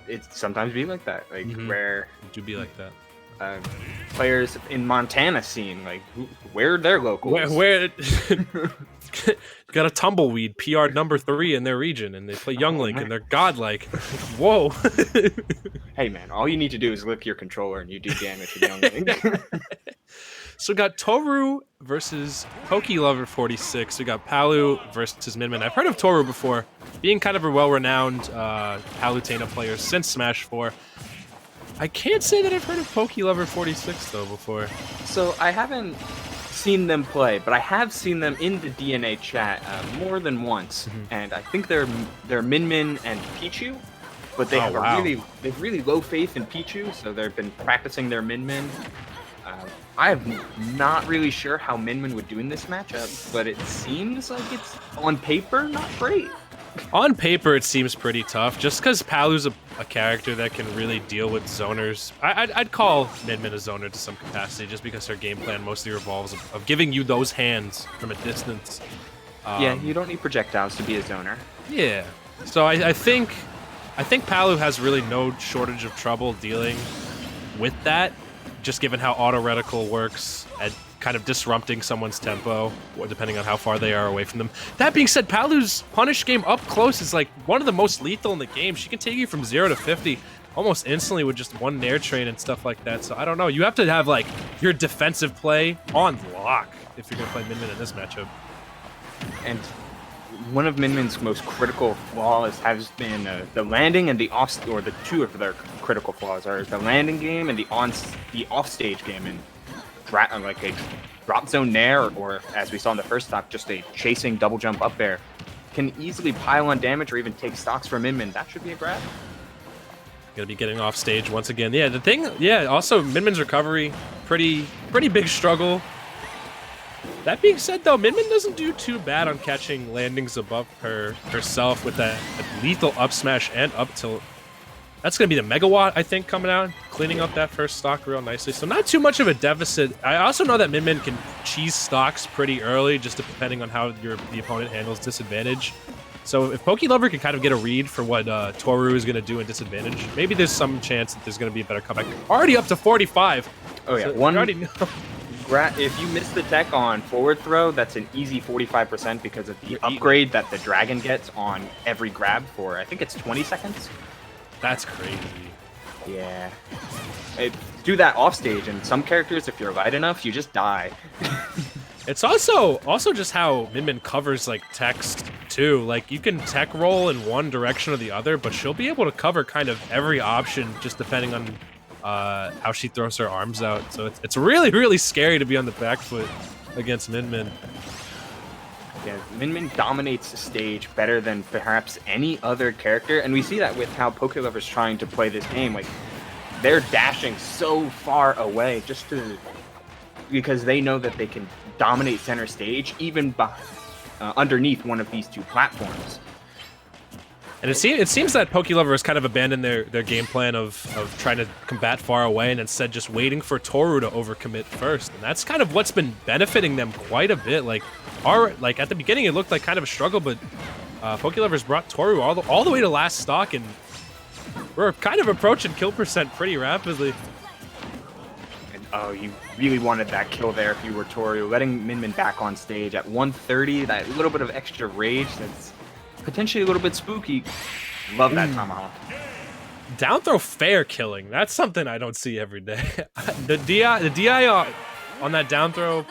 it sometimes be like that, like where it do be like that. Players in Montana scene, like where are their locals? Where got a tumbleweed PR number 3 in their region, and they play Young Link, and they're godlike. Whoa! Hey man, all you need to do is lick your controller, and you do damage with Young Link. So we got Tohru versus Pokelover46. We got Palu versus Minmin. I've heard of Tohru before, being kind of a well-renowned Palutena player since Smash 4. I can't say that I've heard of Pokelover46 though before. So I haven't seen them play, but I have seen them in the DNA chat more than once, and I think they're Minmin and Pichu, but they have they've really low faith in Pichu, so they've been practicing their Minmin. I'm not really sure how Minmin would do in this matchup, but it seems like it's on paper not great. On paper, it seems pretty tough, just because Palu's a character that can really deal with zoners. I'd call Minmin a zoner to some capacity, just because her game plan mostly revolves of giving you those hands from a distance. Yeah, you don't need projectiles to be a zoner. Yeah, so I think Palu has really no shortage of trouble dealing with that, just given how auto reticle works at kind of disrupting someone's tempo, depending on how far they are away from them. That being said, Palu's punish game up close is like one of the most lethal in the game. She can take you from 0 to 50 almost instantly with just one Nair train and stuff like that. So I don't know. You have to have like your defensive play on lock if you're going to play Minmin in this matchup. And one of Minmin's most critical flaws has been the landing and the off, or the two of their critical flaws are the landing game and the offstage game. And like a drop zone Nair, or as we saw in the first stock, just a chasing double jump up there, can easily pile on damage or even take stocks from Minmin. That should be a grab. Gonna be getting off stage once again. Yeah, the thing, yeah, also Minmin's recovery, pretty big struggle. That being said, though, Minmin doesn't do too bad on catching landings above herself with that lethal up smash and up tilt. That's going to be the Megawatt, I think, coming out, cleaning up that first stock real nicely. So not too much of a deficit. I also know that Minmin can cheese stocks pretty early, just depending on how the opponent handles disadvantage. So if Pokelover can kind of get a read for what Tohru is going to do in disadvantage, maybe there's some chance that there's going to be a better comeback. Already up to 45. Oh yeah, so one. Already know. If you miss the tech on forward throw, that's an easy 45% because of the upgrade that the dragon gets on every grab for, I think it's 20 seconds. That's crazy. Yeah. Do that off stage, and some characters, if you're light enough, you just die. It's also just how Minmin covers like text too. Like you can tech roll in one direction or the other, but she'll be able to cover kind of every option just depending on how she throws her arms out. So it's really scary to be on the back foot against Minmin. Yeah, Minmin dominates the stage better than perhaps any other character, and we see that with how Pokelover's trying to play this game. Like, they're dashing so far away because they know that they can dominate center stage even underneath one of these two platforms. And it seems that Pokelover has kind of abandoned their game plan of trying to combat far away and instead just waiting for Tohru to overcommit first. And that's kind of what's been benefiting them quite a bit. Like at the beginning, it looked like kind of a struggle, but Pokelover's brought Tohru all the way to last stock, and we're kind of approaching kill percent pretty rapidly. And oh, you really wanted that kill there if you were Tohru. Letting Minmin back on stage at 130, that little bit of extra rage that's potentially a little bit spooky. Love that tomahawk. Down throw fair killing. That's something I don't see every day. The DI on that down throw,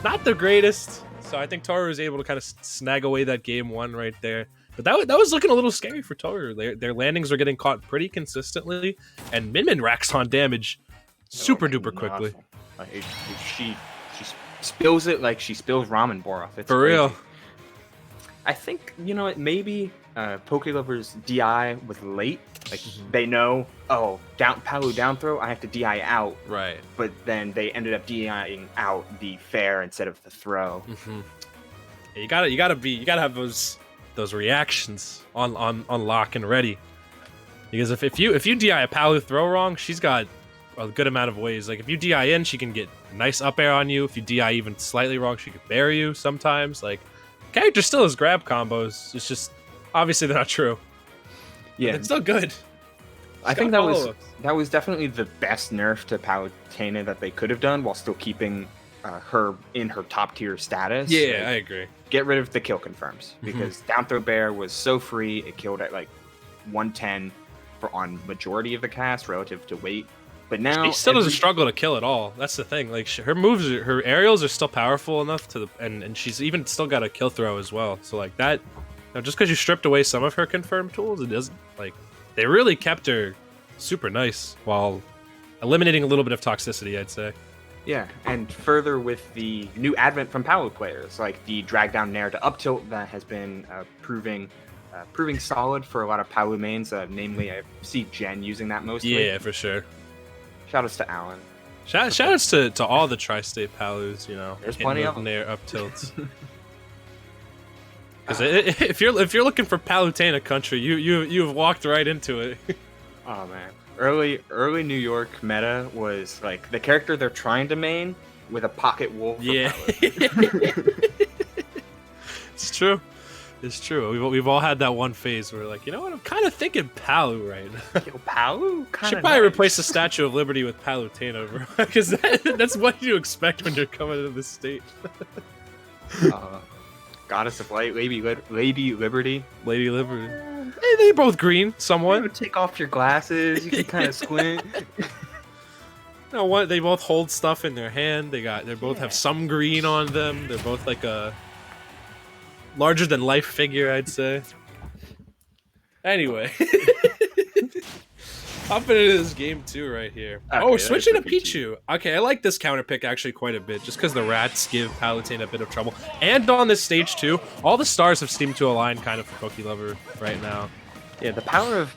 not the greatest. So I think Tohru was able to kind of snag away that game one right there. But that was looking a little scary for Tohru. Their landings are getting caught pretty consistently, and Minmin racks on damage super duper quickly. She spills it like she spills ramen broth. It's for crazy. Real. I think, you know what, maybe Pokelover's DI was late. Like, they know, oh, Palu down throw, I have to DI out. Right. But then they ended up DIing out the fair instead of the throw. You gotta have those reactions on lock and ready. Because if you DI a Palu throw wrong, she's got a good amount of ways. Like if you DI in, she can get nice up air on you. If you DI even slightly wrong, she could bury you sometimes. Like, character still has grab combos. It's just obviously they're not true. Yeah, but it's still good. I think that was definitely the best nerf to Palutena that they could have done while still keeping her in her top tier status. Yeah, like, I agree. Get rid of the kill confirms because down throw bear was so free. It killed at like 110 on majority of the cast relative to weight. But now she still doesn't struggle to kill at all. That's the thing. Like her moves, her aerials are still powerful enough to, and she's even still got a kill throw as well. So like that, just because you stripped away some of her confirmed tools, it doesn't like they really kept her super nice while eliminating a little bit of toxicity, I'd say. Yeah, and further with the new advent from Palu players, like the drag down nair to up tilt that has been proving solid for a lot of Palu mains. Namely, I see Jen using that mostly. Yeah, for sure. Shoutouts to Alan. Shoutouts to all the tri-state Palus. You know, there's plenty of them. Nair up tilts. Because if you're looking for Palutena country, you've walked right into it. Oh man. Early New York meta was like the character they're trying to main with a pocket wolf. Yeah, it's true. It's true. We've all had that one phase where we're like, you know what? I'm kind of thinking Palu right now. Yo, Palu? Should probably replace the Statue of Liberty with Palutena, bro. Because that's what you expect when you're coming into this state. Goddess of Light, Lady Liberty. Lady Liberty. Hey, they're both green, somewhat. You take off your glasses. You can kind of squint. No, what? They both hold stuff in their hand. They both have some green on them. They're both like a larger than life figure, I'd say. Anyway, hopping into this game too right here. Okay, switching to Pichu. Okay, I like this counter pick actually quite a bit, just because the rats give Palutena a bit of trouble. And on this stage too, all the stars have seemed to align kind of for Pokelover right now. Yeah, the power of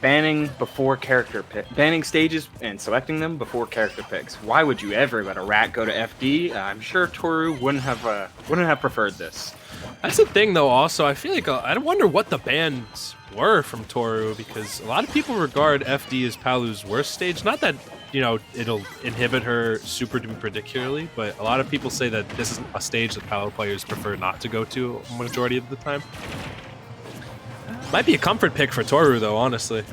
banning before character pick, banning stages and selecting them before character picks. Why would you ever let a rat go to FD? I'm sure Tohru wouldn't have preferred this. That's the thing, though. Also, I feel like I wonder what the bans were from Tohru, because a lot of people regard FD as Palu's worst stage. Not that it'll inhibit her super particularly, but a lot of people say that this is a stage that Palu players prefer not to go to a majority of the time. Might be a comfort pick for Tohru, though, honestly.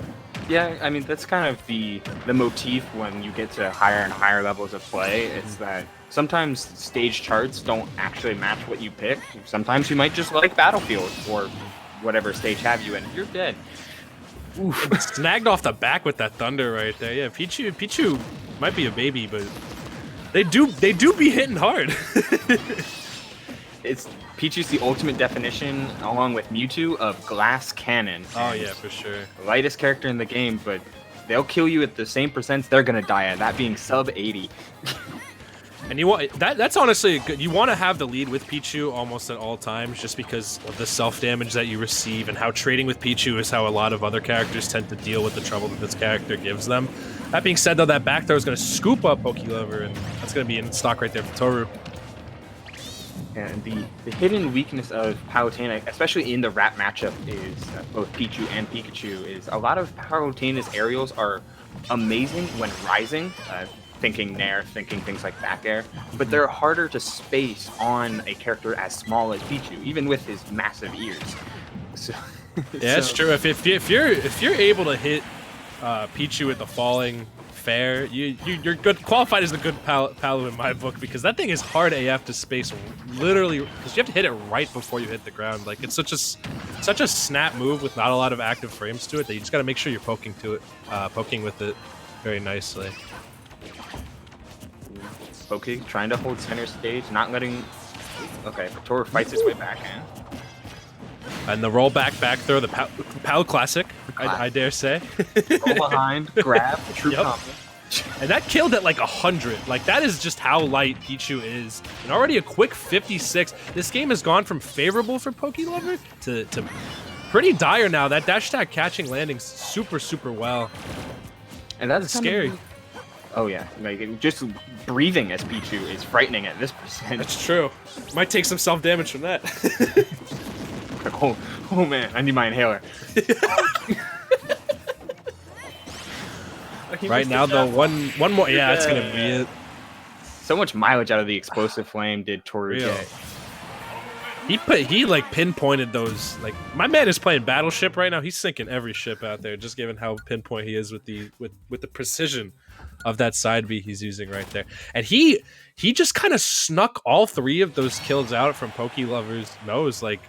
Yeah, I mean, that's kind of the motif when you get to higher and higher levels of play. It's that sometimes stage charts don't actually match what you pick. Sometimes you might just like Battlefield or whatever stage have you in. You're dead. Oof. Snagged off the back with that thunder right there. Yeah, Pichu might be a baby, but they do be hitting hard. Pichu's the ultimate definition, along with Mewtwo, of glass cannon. Oh yeah, for sure. Lightest character in the game, but they'll kill you at the same percents they're gonna die at. That being sub 80. And you want that's honestly good. You want to have the lead with Pichu almost at all times, just because of the self damage that you receive, and how trading with Pichu is how a lot of other characters tend to deal with the trouble that this character gives them. That being said, though, that back throw is going to scoop up Pokelover, and that's going to be in stock right there for Tohru. And the hidden weakness of Palutena, especially in the rat matchup, is both Pichu and Pikachu, is a lot of Palutena's aerials are amazing when rising, thinking nair, thinking things like back air, but they're harder to space on a character as small as Pichu, even with his massive ears. So, yeah, it's true. If you're able to hit Pichu with the falling fair, you're good, qualified as a good Palu in my book, because that thing is hard AF to space, literally, because you have to hit it right before you hit the ground. Like, it's such a snap move with not a lot of active frames to it that you just got to make sure you're poking with it very nicely. Poke trying to hold center stage, not letting. Okay, but Tohru fights his way back in. And the roll back throw, the Palu classic, I dare say. Roll behind, grab, true combo. And that killed at like 100. Like, that is just how light Pichu is. And already a quick 56. This game has gone from favorable for Pokelover to pretty dire now. That dash attack catching landing super well. And that's scary. Oh yeah, like just breathing as Pichu is frightening at this percent. That's true. Might take some self damage from that. Oh man, I need my inhaler. Right now, though, one more. Yeah, that's gonna be it. So much mileage out of the explosive flame did Tohru get. He like pinpointed those. Like my man is playing Battleship right now. He's sinking every ship out there, just given how pinpoint he is with the precision of that side B he's using right there. And he just kind of snuck all 3 of those kills out from Pokelover's nose. Like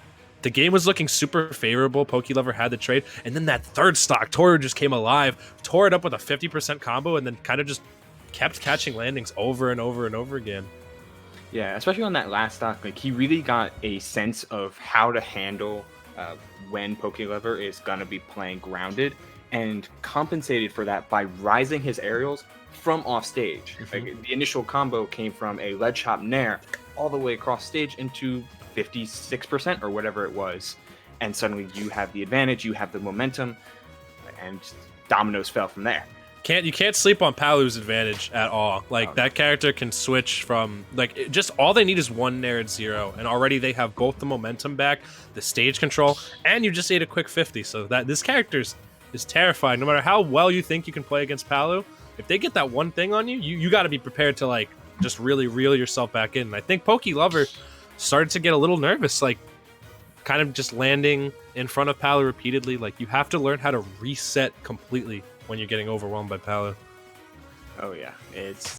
the game was looking super favorable. Pokelover had the trade, and then that 3rd stock, Tohru just came alive, tore it up with a 50% combo, and then kind of just kept catching landings over and over and over again. Yeah, especially on that last stock, like he really got a sense of how to handle when Pokelover is gonna be playing grounded, and compensated for that by rising his aerials from off stage. Like the initial combo came from a lead chop nair all the way across stage into 56% or whatever it was, and suddenly you have the advantage, you have the momentum, and dominoes fell from there. You can't sleep on Palu's advantage at all. Like that character can switch from like just all they need is 1 nair at 0, and already they have both the momentum back, the stage control, and you just ate a quick 50. So that this character is terrifying. No matter how well you think you can play against Palu, if they get that one thing on you, you got to be prepared to like just really reel yourself back in. And I think Pokelover started to get a little nervous, like kind of just landing in front of Palu repeatedly. Like you have to learn how to reset completely when you're getting overwhelmed by Palu. Oh yeah, it's